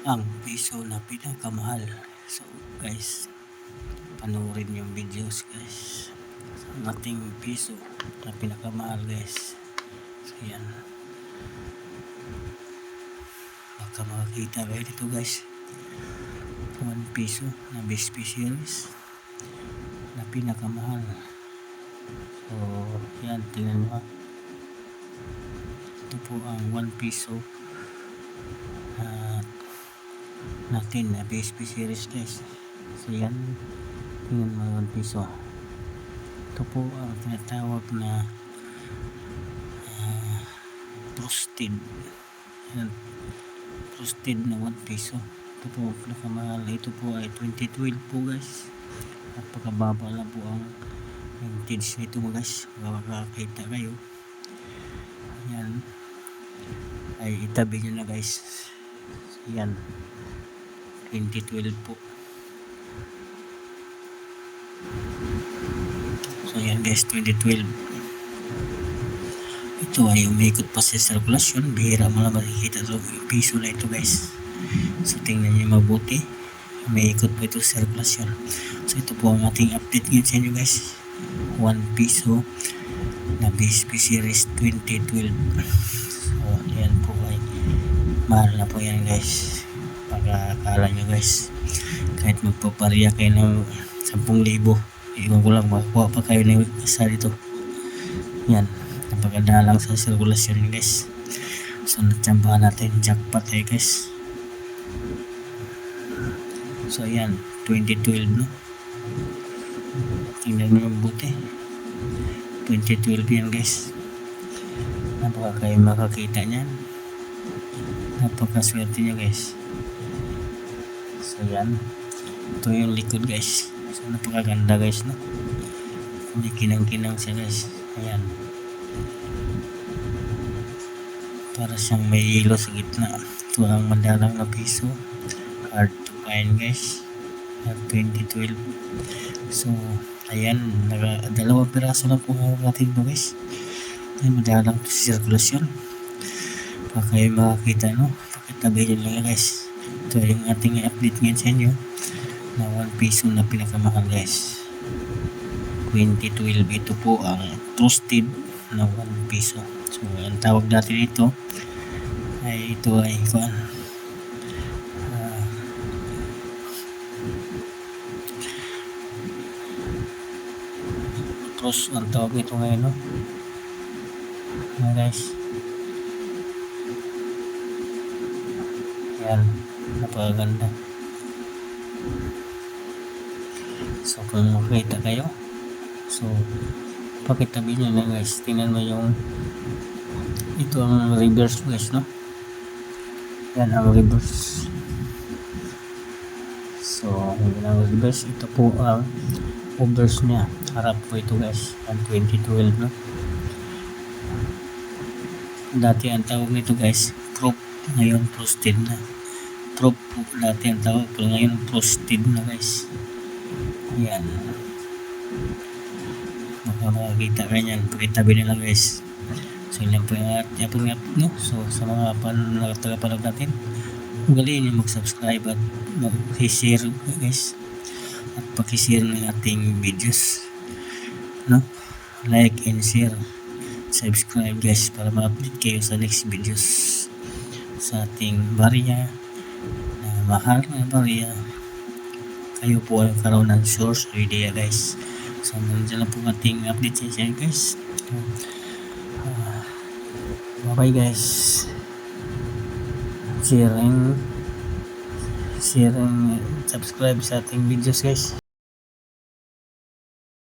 ang piso na pinakamahal. So guys, panoorin yung videos guys. Ang ating piso na pinakamahal guys. So yan, baka makakita kayo dito guys. 1 piso na BSP series na pinakamahal. So yan, tingnan mo. Ito po ang 1 piso natin na BSP series guys. So yan, tingnan mo 1 piso. Ito po ang tinatawag na frosted. Yan, frosted na 1 piso. Ito po pinakamahal. Ito po ay 2012 po guys. Napakababa lang po ang vintage nito guys. Makakakita kayo. Yan ay itabi nyo na guys. Yan, 2012 po. So yan guys, 2012. Ito ay umikot pa sa sirkulasyon. Bihira mo lang makikita ito, piso na ito guys. So tingnan nyo mabuti, umikot po ito sa sirkulasyon. So ito po ang ating update ngayon sa inyo guys. 1 piso na BSP series 2012. So yan po ay mahal na po yan guys. Pagkakala nyo guys, kahit magpaparya kayo ng 10,000, iwan ko lang makakuha pa kayo ng isa dito. Yan, napakadalang sa sirkulasyon guys. So natsambahan natin jackpot guys. So yan, 2012 no. Tingnan nyo mabuti, 2012 yan guys. Napaka kayo makakita nyan. Napakaswerte nyo guys. So yan, ito yung likod guys. So napakaganda guys no. Hindi kinang-kinang siya guys. Ayan, para siyang may hilo sa gitna. Ito ang madalang na piso. Hard to find guys. 2012. So ayan, dalawang piraso lang po natin ito guys. Ayan, madalang ito sa sirkulasyon. Para kayo makakita no. Pakitabi nyo lang guys. Ito yung ating update ngayon sa inyo na 1 piso na pinakamahal guys. 2012. Ito po ang toasted na 1 piso. So ang tawag natin ito ay cross ang tawag nito ngayon no. Ayan guys, yan, napakaganda. So kung makita kayo, so pakitabi nyo na guys. Tingnan mo yung ito ang reverse guys no. Yan ang reverse. So yan ang reverse. Ito po ang obverse nya. Harap po ito guys, ang 2012 no. Dati ang tawag nito guys prop, ngayon frosted na. Prop po dati ang tawag, pero ngayon frosted na guys. Ayan, makakita ka nyan. Pakitabi nila guys. So yun lang po yung ating no. So sa mga tagapanood natin, galing yung mag-subscribe at mag-share guys, at pakishare ng ating videos no. Like and share, subscribe guys, para ma-update kayo sa next videos sa ating barya na mahal na barya. Kayo po ang karoon ng source idea guys. So nandiyan lang po ating update sa inyo guys. Bye bye guys. Share and subscribe sa ating videos guys.